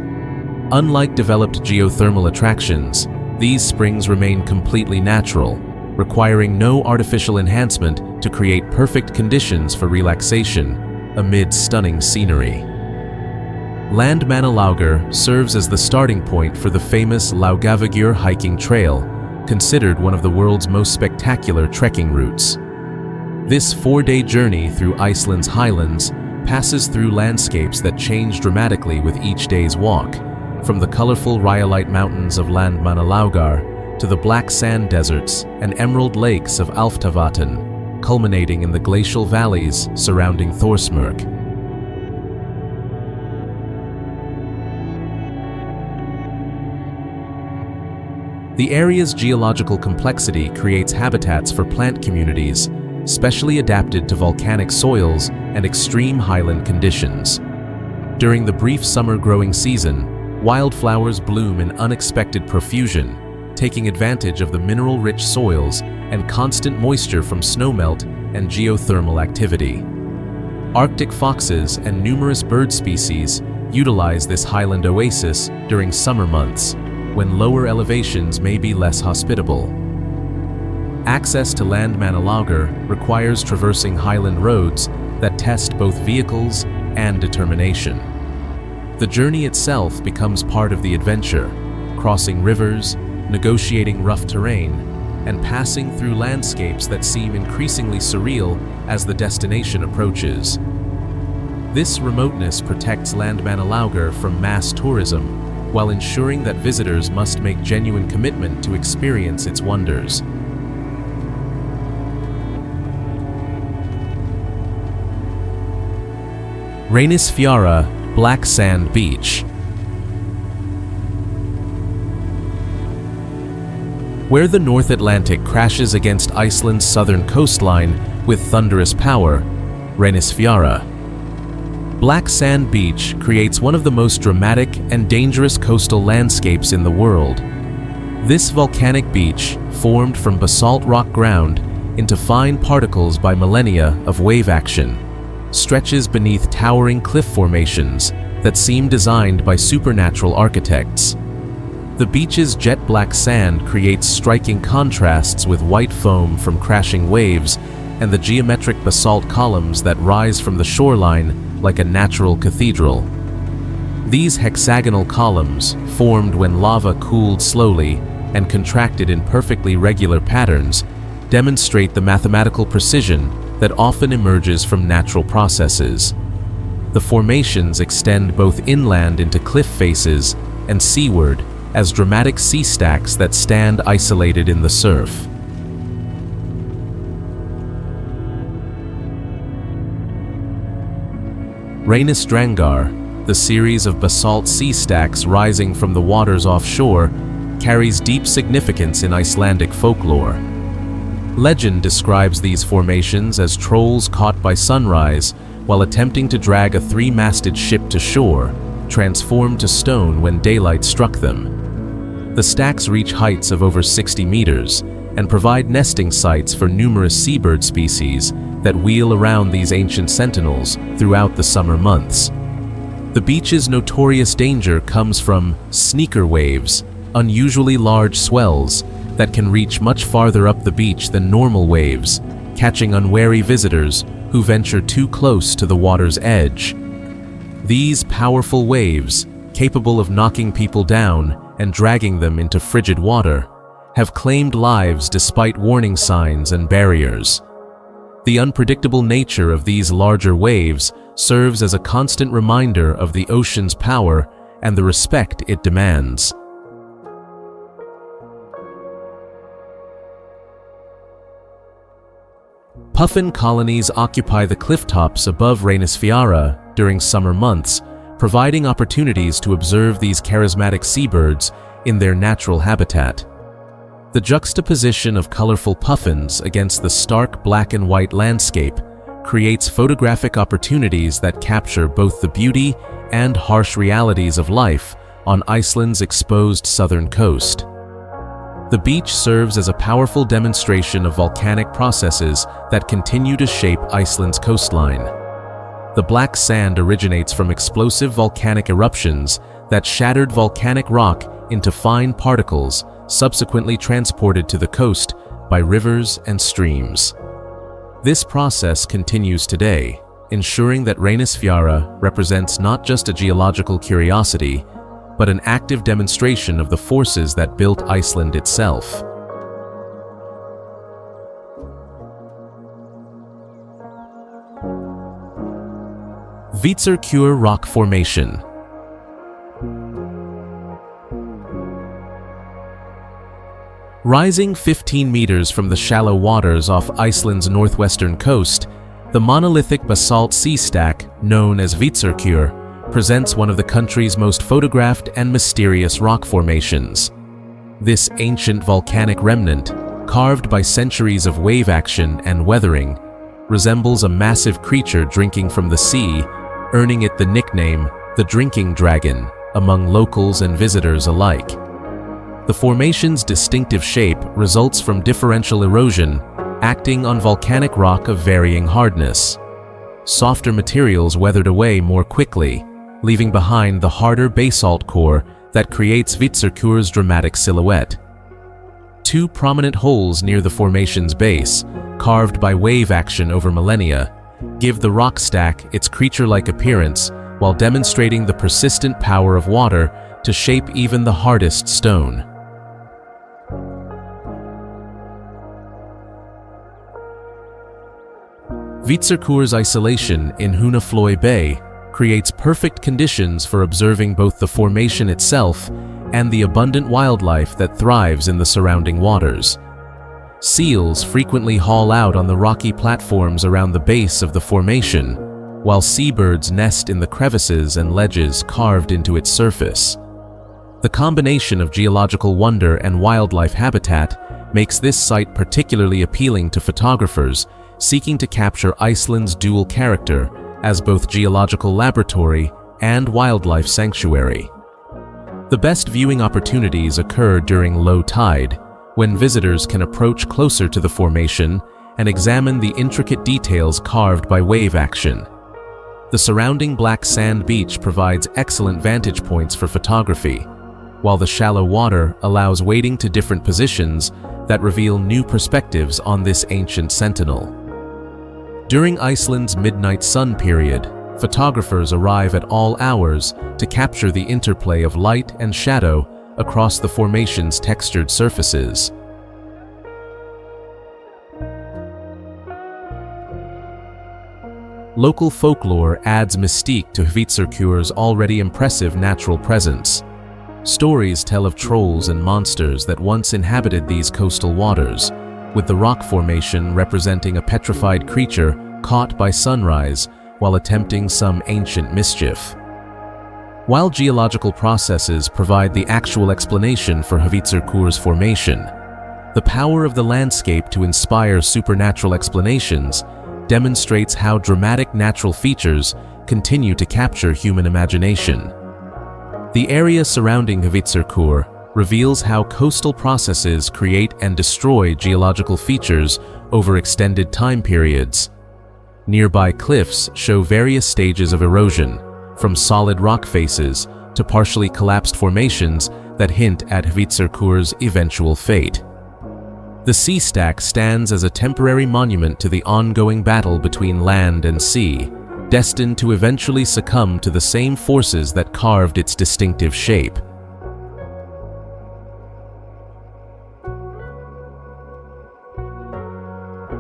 Unlike developed geothermal attractions, these springs remain completely natural, requiring no artificial enhancement to create perfect conditions for relaxation amid stunning scenery. Landmannalaugar serves as the starting point for the famous Laugavagur hiking trail, considered one of the world's most spectacular trekking routes. This 4-day journey through Iceland's highlands passes through landscapes that change dramatically with each day's walk, from the colorful rhyolite mountains of Landmannalaugar to the black sand deserts and emerald lakes of Alftavatn, culminating in the glacial valleys surrounding Thorsmörk. The area's geological complexity creates habitats for plant communities, specially adapted to volcanic soils and extreme highland conditions. During the brief summer growing season, wildflowers bloom in unexpected profusion, taking advantage of the mineral-rich soils and constant moisture from snowmelt and geothermal activity. Arctic foxes and numerous bird species utilize this highland oasis during summer months, when lower elevations may be less hospitable. Access to Landmannalaugar requires traversing highland roads that test both vehicles and determination. The journey itself becomes part of the adventure, crossing rivers, negotiating rough terrain, and passing through landscapes that seem increasingly surreal as the destination approaches. This remoteness protects Landmannalaugar from mass tourism, while ensuring that visitors must make genuine commitment to experience its wonders. Reynisfjara, Black Sand Beach. Where the North Atlantic crashes against Iceland's southern coastline with thunderous power, Reynisfjara. Black Sand Beach creates one of the most dramatic and dangerous coastal landscapes in the world. This volcanic beach, formed from basalt rock ground into fine particles by millennia of wave action, stretches beneath towering cliff formations that seem designed by supernatural architects. The beach's jet-black sand creates striking contrasts with white foam from crashing waves and the geometric basalt columns that rise from the shoreline like a natural cathedral. These hexagonal columns, formed when lava cooled slowly and contracted in perfectly regular patterns, demonstrate the mathematical precision that often emerges from natural processes. The formations extend both inland into cliff faces and seaward as dramatic sea stacks that stand isolated in the surf. Reynis Drangar, the series of basalt sea stacks rising from the waters offshore, carries deep significance in Icelandic folklore. Legend describes these formations as trolls caught by sunrise while attempting to drag a three-masted ship to shore, transformed to stone when daylight struck them. The stacks reach heights of over 60 meters and provide nesting sites for numerous seabird species that wheel around these ancient sentinels throughout the summer months. The beach's notorious danger comes from sneaker waves, unusually large swells that can reach much farther up the beach than normal waves, catching unwary visitors who venture too close to the water's edge. These powerful waves, capable of knocking people down and dragging them into frigid water, have claimed lives despite warning signs and barriers. The unpredictable nature of these larger waves serves as a constant reminder of the ocean's power and the respect it demands. Puffin colonies occupy the clifftops above Reynisfjara during summer months, providing opportunities to observe these charismatic seabirds in their natural habitat. The juxtaposition of colorful puffins against the stark black and white landscape creates photographic opportunities that capture both the beauty and harsh realities of life on Iceland's exposed southern coast. The beach serves as a powerful demonstration of volcanic processes that continue to shape Iceland's coastline. The black sand originates from explosive volcanic eruptions that shattered volcanic rock into fine particles, subsequently transported to the coast by rivers and streams. This process continues today, ensuring that Reynisfjara represents not just a geological curiosity, but an active demonstration of the forces that built Iceland itself. Hvítserkur Rock Formation. Rising 15 meters from the shallow waters off Iceland's northwestern coast, the monolithic basalt sea stack, known as Hvítserkur, presents one of the country's most photographed and mysterious rock formations. This ancient volcanic remnant, carved by centuries of wave action and weathering, resembles a massive creature drinking from the sea, earning it the nickname the Drinking Dragon among locals and visitors alike. The formation's distinctive shape results from differential erosion acting on volcanic rock of varying hardness. Softer materials weathered away more quickly, leaving behind the harder basalt core that creates Hvítserkur's dramatic silhouette. Two prominent holes near the formation's base, carved by wave action over millennia, give the rock stack its creature-like appearance while demonstrating the persistent power of water to shape even the hardest stone. Hvítserkur's isolation in Hunaflói Bay creates perfect conditions for observing both the formation itself and the abundant wildlife that thrives in the surrounding waters. Seals frequently haul out on the rocky platforms around the base of the formation, while seabirds nest in the crevices and ledges carved into its surface. The combination of geological wonder and wildlife habitat makes this site particularly appealing to photographers seeking to capture Iceland's dual character as both geological laboratory and wildlife sanctuary. The best viewing opportunities occur during low tide, when visitors can approach closer to the formation and examine the intricate details carved by wave action. The surrounding black sand beach provides excellent vantage points for photography, while the shallow water allows wading to different positions that reveal new perspectives on this ancient sentinel. During Iceland's midnight sun period, photographers arrive at all hours to capture the interplay of light and shadow across the formation's textured surfaces. Local folklore adds mystique to Hvítserkur's already impressive natural presence. Stories tell of trolls and monsters that once inhabited these coastal waters, with the rock formation representing a petrified creature caught by sunrise while attempting some ancient mischief. While geological processes provide the actual explanation for Hvitserkur's formation, the power of the landscape to inspire supernatural explanations demonstrates how dramatic natural features continue to capture human imagination. The area surrounding Hvitserkur reveals how coastal processes create and destroy geological features over extended time periods. Nearby cliffs show various stages of erosion, from solid rock faces to partially collapsed formations that hint at Hvitserkur's eventual fate. The sea stack stands as a temporary monument to the ongoing battle between land and sea, destined to eventually succumb to the same forces that carved its distinctive shape.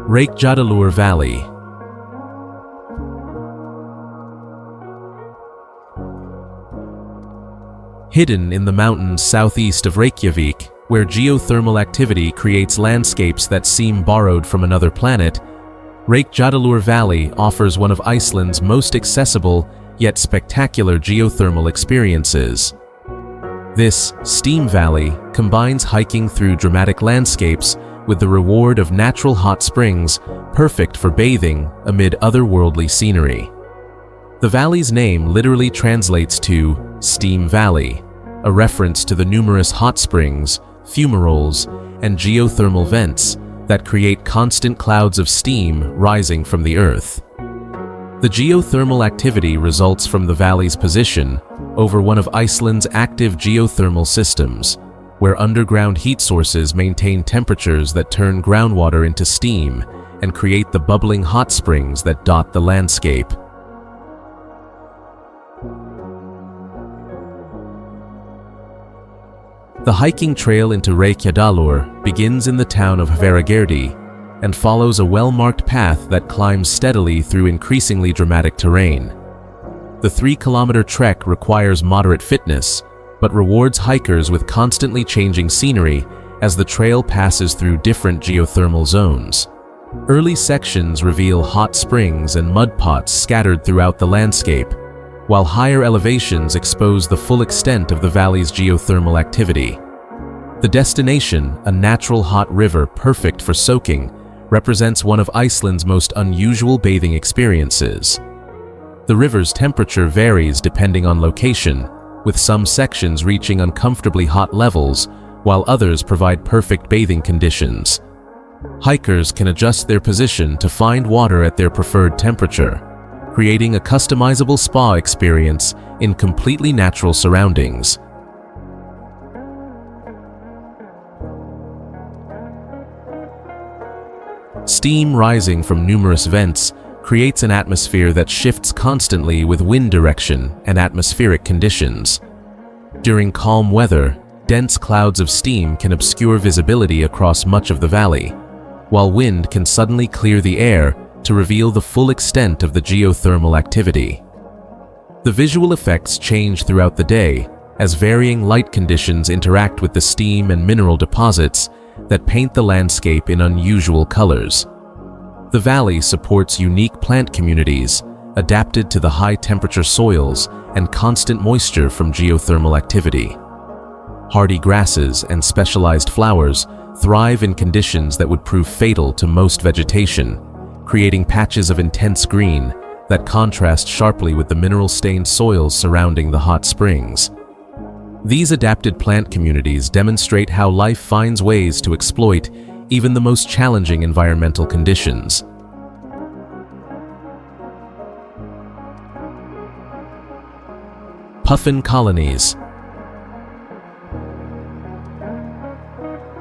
Reykjadalur Valley. Hidden in the mountains southeast of Reykjavik, where geothermal activity creates landscapes that seem borrowed from another planet, Reykjadalur Valley offers one of Iceland's most accessible yet spectacular geothermal experiences. This steam valley combines hiking through dramatic landscapes with the reward of natural hot springs, perfect for bathing amid otherworldly scenery. The valley's name literally translates to Steam Valley, a reference to the numerous hot springs, fumaroles, and geothermal vents that create constant clouds of steam rising from the earth. The geothermal activity results from the valley's position over one of Iceland's active geothermal systems, where underground heat sources maintain temperatures that turn groundwater into steam and create the bubbling hot springs that dot the landscape. The hiking trail into Reykjadalur begins in the town of Hveragerði and follows a well-marked path that climbs steadily through increasingly dramatic terrain. The 3-kilometer trek requires moderate fitness, but rewards hikers with constantly changing scenery as the trail passes through different geothermal zones. Early sections reveal hot springs and mud pots scattered throughout the landscape, while higher elevations expose the full extent of the valley's geothermal activity. The destination, a natural hot river perfect for soaking, represents one of Iceland's most unusual bathing experiences. The river's temperature varies depending on location, with some sections reaching uncomfortably hot levels, while others provide perfect bathing conditions. Hikers can adjust their position to find water at their preferred temperature, creating a customizable spa experience in completely natural surroundings. Steam rising from numerous vents creates an atmosphere that shifts constantly with wind direction and atmospheric conditions. During calm weather, dense clouds of steam can obscure visibility across much of the valley, while wind can suddenly clear the air to reveal the full extent of the geothermal activity. The visual effects change throughout the day as varying light conditions interact with the steam and mineral deposits that paint the landscape in unusual colors. The valley supports unique plant communities adapted to the high-temperature soils and constant moisture from geothermal activity. Hardy grasses and specialized flowers thrive in conditions that would prove fatal to most vegetation, creating patches of intense green that contrast sharply with the mineral-stained soils surrounding the hot springs. These adapted plant communities demonstrate how life finds ways to exploit even the most challenging environmental conditions. Puffin colonies.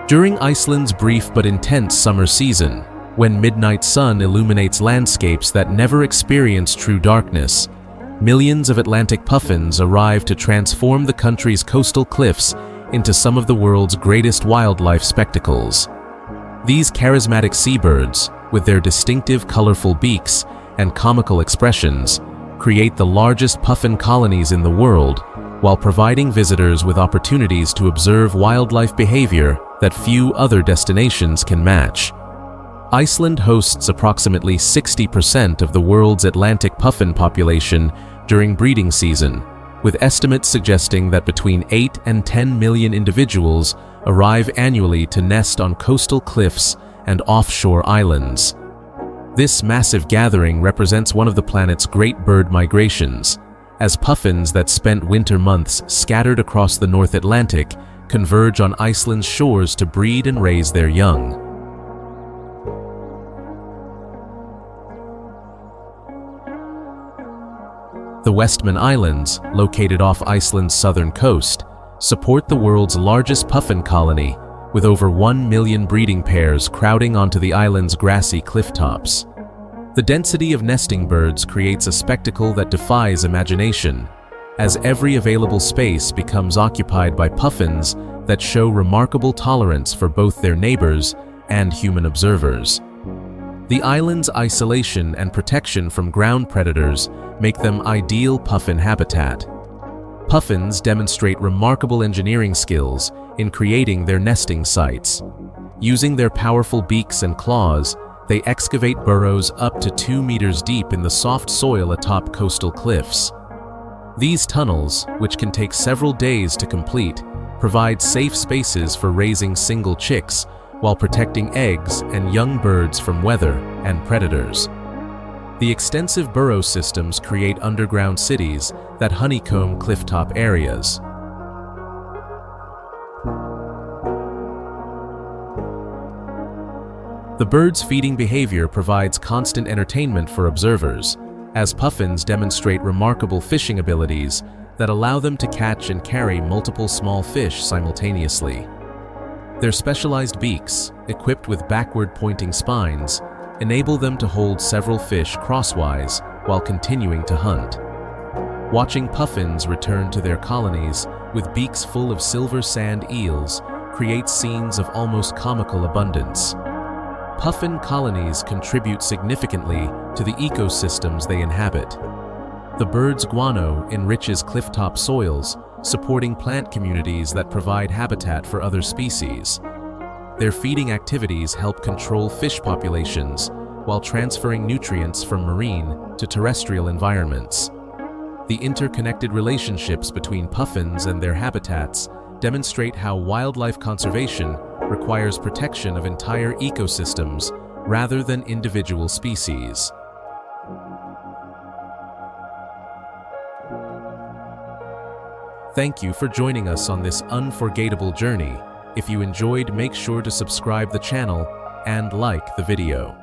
During Iceland's brief but intense summer season, when midnight sun illuminates landscapes that never experience true darkness, millions of Atlantic puffins arrive to transform the country's coastal cliffs into some of the world's greatest wildlife spectacles. These charismatic seabirds, with their distinctive colorful beaks and comical expressions, create the largest puffin colonies in the world, while providing visitors with opportunities to observe wildlife behavior that few other destinations can match. Iceland hosts approximately 60% of the world's Atlantic puffin population during breeding season, with estimates suggesting that between 8 and 10 million individuals arrive annually to nest on coastal cliffs and offshore islands. This massive gathering represents one of the planet's great bird migrations, as puffins that spent winter months scattered across the North Atlantic converge on Iceland's shores to breed and raise their young. The Westman Islands, located off Iceland's southern coast, support the world's largest puffin colony, with over 1 million breeding pairs crowding onto the island's grassy cliff tops. The density of nesting birds creates a spectacle that defies imagination, as every available space becomes occupied by puffins that show remarkable tolerance for both their neighbors and human observers. The island's isolation and protection from ground predators make them ideal puffin habitat. Puffins demonstrate remarkable engineering skills in creating their nesting sites. Using their powerful beaks and claws, they excavate burrows up to 2 meters deep in the soft soil atop coastal cliffs. These tunnels, which can take several days to complete, provide safe spaces for raising single chicks while protecting eggs and young birds from weather and predators. The extensive burrow systems create underground cities that honeycomb clifftop areas. The birds' feeding behavior provides constant entertainment for observers, as puffins demonstrate remarkable fishing abilities that allow them to catch and carry multiple small fish simultaneously. Their specialized beaks, equipped with backward-pointing spines, enable them to hold several fish crosswise while continuing to hunt. Watching puffins return to their colonies with beaks full of silver sand eels creates scenes of almost comical abundance. Puffin colonies contribute significantly to the ecosystems they inhabit. The bird's guano enriches clifftop soils, supporting plant communities that provide habitat for other species. Their feeding activities help control fish populations while transferring nutrients from marine to terrestrial environments. The interconnected relationships between puffins and their habitats demonstrate how wildlife conservation requires protection of entire ecosystems rather than individual species. Thank you for joining us on this unforgettable journey. If you enjoyed, make sure to subscribe the channel and like the video.